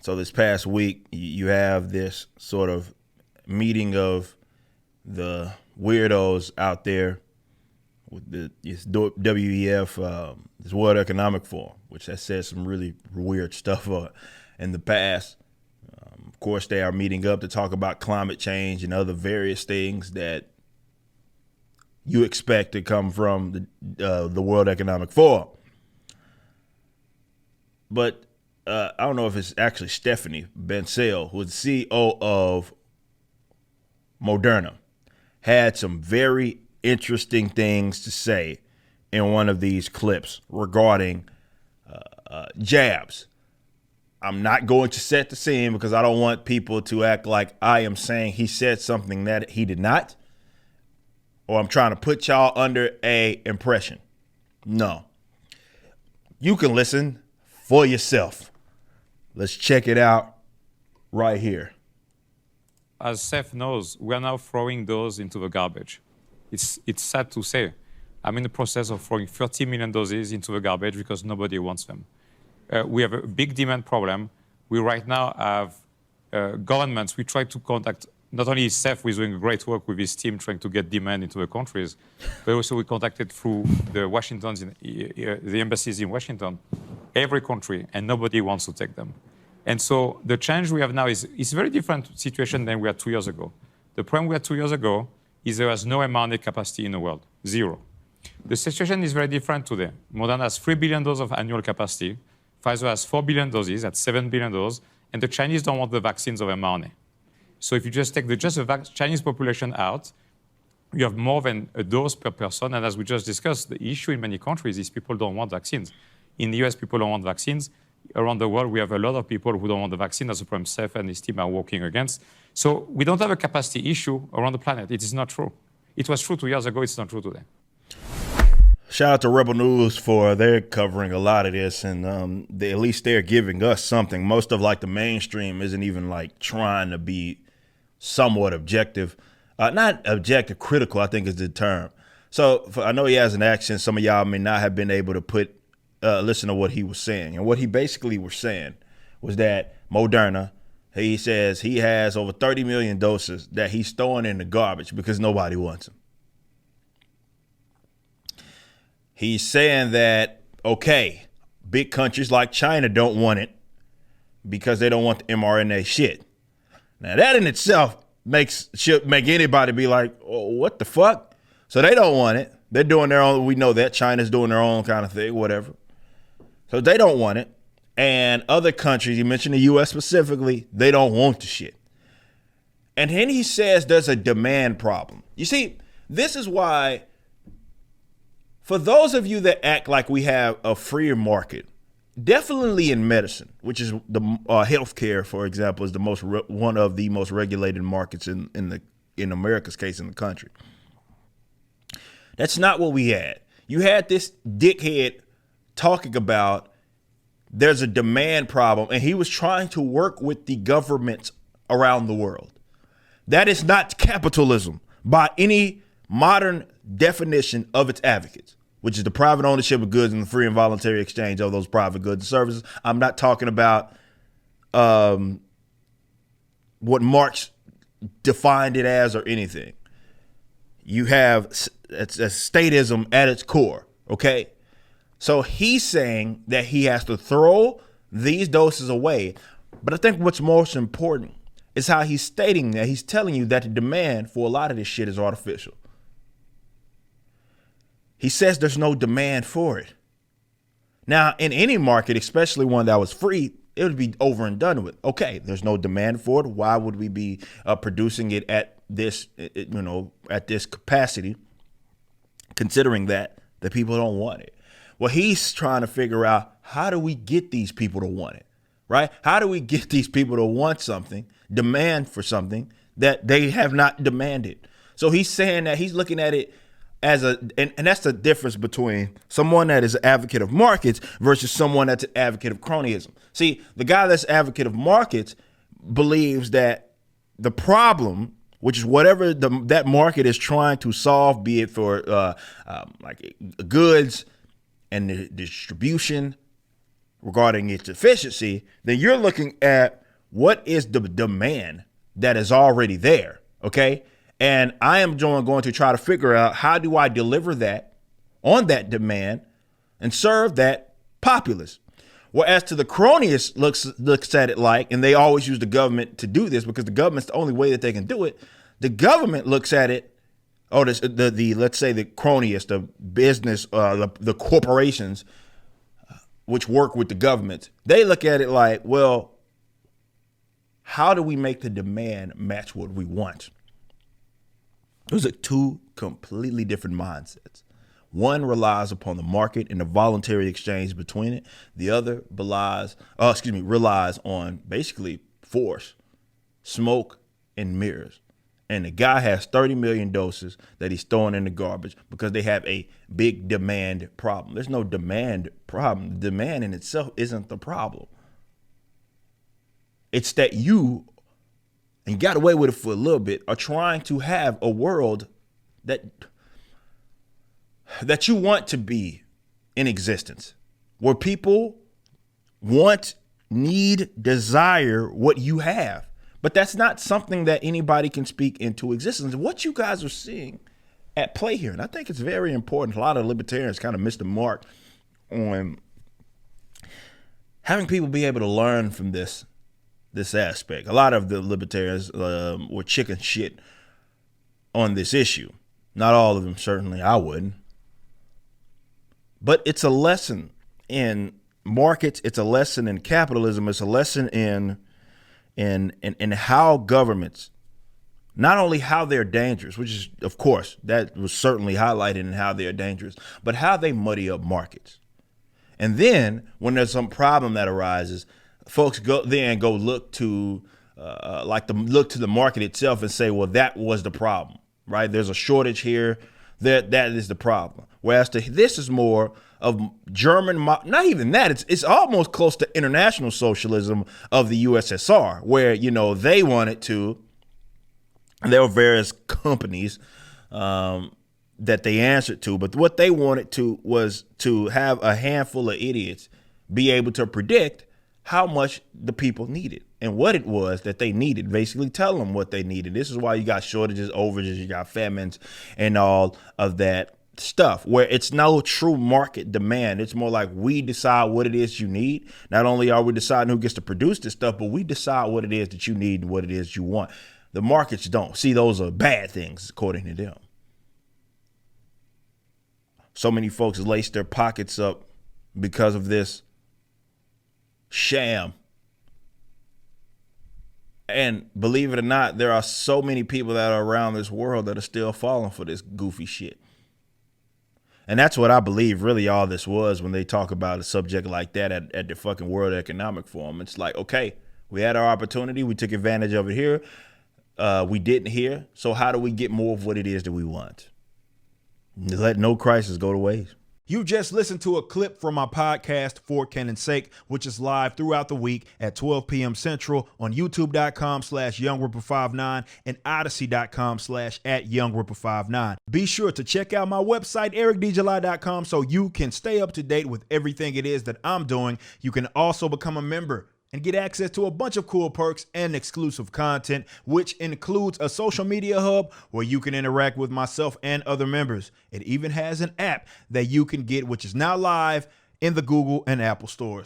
So this past week, you have this sort of meeting of the weirdos out there with this WEF, this World Economic Forum, which has said some really weird stuff in the past. Of course, they are meeting up to talk about climate change and other various things that you expect to come from the World Economic Forum. But I don't know if it's actually Stephanie Bancel, who is the CEO of Moderna, had some very interesting things to say in one of these clips regarding jabs. I'm not going to set the scene because I don't want people to act like I am saying he said something that he did not, or I'm trying to put y'all under a impression. No. You can listen for yourself. Let's check it out right here. As Seth knows, we are now throwing those into the garbage. It's sad to say. I'm in the process of throwing 30 million doses into the garbage because nobody wants them. We have a big demand problem. We right now have governments. We try to contact, not only Seth, who is doing great work with his team trying to get demand into the countries, but also we contacted through the embassies in Washington, every country, and nobody wants to take them. And so the challenge we have now is a very different situation than we had 2 years ago. The problem we had 2 years ago is there was no mRNA capacity in the world, zero. The situation is very different today. Moderna has 3 billion doses of annual capacity. Pfizer has 4 billion doses, that's 7 billion doses, and the Chinese don't want the vaccines of mRNA. So if you just take the Chinese population out, you have more than a dose per person, and as we just discussed, the issue in many countries is people don't want vaccines. In the US, people don't want vaccines. Around the world, we have a lot of people who don't want the vaccine. That's the problem Seth and his team are working against. So we don't have a capacity issue around the planet. It is not true. It was true 2 years ago. It's not true today. Shout out to Rebel News for they're covering a lot of this, and at least they're giving us something. Most of like the mainstream isn't even like trying to be somewhat objective. Not objective, critical, I think is the term. So I know he has an accent. Some of y'all may not have been able to listen to what he was saying. And what he basically was saying was that Moderna, he says he has over 30 million doses that he's throwing in the garbage because nobody wants them. He's saying that, okay, big countries like China don't want it because they don't want the mRNA shit. Now that in itself should make anybody be like, oh, what the fuck? So they don't want it. They're doing their own. We know that China's doing their own kind of thing, whatever. So they don't want it. And other countries, you mentioned the U.S. specifically, they don't want the shit. And then he says there's a demand problem. You see, this is why, for those of you that act like we have a freer market, definitely in medicine, which is the healthcare, for example, is one of the most regulated markets in America's case in the country. That's not what we had. You had this dickhead talking about there's a demand problem, and he was trying to work with the governments around the world. That is not capitalism by any modern definition of its advocates, which is the private ownership of goods and the free and voluntary exchange of those private goods and services. I'm not talking about what Marx defined it as or anything. You have it's a statism at its core, okay? So he's saying that he has to throw these doses away. But I think what's most important is how he's stating that. He's telling you that the demand for a lot of this shit is artificial. He says there's no demand for it. Now, in any market, especially one that was free, it would be over and done with. Okay, there's no demand for it. Why would we be producing it at this, at this capacity, considering that the people don't want it? Well, he's trying to figure out, how do we get these people to want it, right? How do we get these people to want something, demand for something that they have not demanded? So he's saying that he's looking at it as and that's the difference between someone that is an advocate of markets versus someone that's an advocate of cronyism. See, the guy that's advocate of markets believes that the problem, which is whatever that market is trying to solve, be it for like goods and the distribution, regarding its efficiency, then you're looking at what is the demand that is already there. Okay. And I am going to try to figure out how do I deliver that on that demand and serve that populace. Whereas to the cronyist looks at it like, and they always use the government to do this because the government's the only way that they can do it. The government looks at it, or the let's say the cronyist, the business, the corporations, which work with the government, they look at it like, well, how do we make the demand match what we want? Those are two completely different mindsets. One relies upon the market and the voluntary exchange between it. The other relies on basically force, smoke, and mirrors. And the guy has 30 million doses that he's throwing in the garbage because they have a big demand problem. There's no demand problem. Demand in itself isn't the problem. It's that you, and you got away with it for a little bit, are trying to have a world that you want to be in existence, where people want, need, desire what you have. But that's not something that anybody can speak into existence. What you guys are seeing at play here, and I think it's very important. A lot of libertarians kind of missed the mark on having people be able to learn from this aspect. A lot of the libertarians were chicken shit on this issue. Not all of them, certainly. I wouldn't. But it's a lesson in markets. It's a lesson in capitalism. It's a lesson in how governments, not only how they're dangerous, which is, of course, that was certainly highlighted in how they're dangerous, but how they muddy up markets. And then when there's some problem that arises, folks go look to the market itself and say, well, that was the problem, right? There's a shortage here. That is the problem. Whereas this is more of German, not even that. It's almost close to international socialism of the USSR, where, they wanted to, and there were various companies that they answered to, but what they wanted to was to have a handful of idiots be able to predict how much the people needed and what it was that they needed, basically tell them what they needed. This is why you got shortages, overages, you got famines and all of that stuff, where it's no true market demand. It's more like we decide what it is you need. Not only are we deciding who gets to produce this stuff, but we decide what it is that you need and what it is you want. The markets don't. See, those are bad things, according to them. So many folks lace their pockets up because of this sham. And believe it or not, there are so many people that are around this world that are still falling for this goofy shit. And that's what I believe really all this was when they talk about a subject like that at the fucking World Economic Forum. It's like, okay, we had our opportunity. We took advantage of it here. We didn't here. So how do we get more of what it is that we want? Let no crisis go to waste. You just listened to a clip from my podcast, For Canon's Sake, which is live throughout the week at 12 p.m. Central on youtube.com/YoungRipper59 and odyssey.com/@YoungRipper59. Be sure to check out my website, ericdjuly.com, so you can stay up to date with everything it is that I'm doing. You can also become a member and get access to a bunch of cool perks and exclusive content, which includes a social media hub where you can interact with myself and other members. It even has an app that you can get, which is now live in the Google and Apple stores.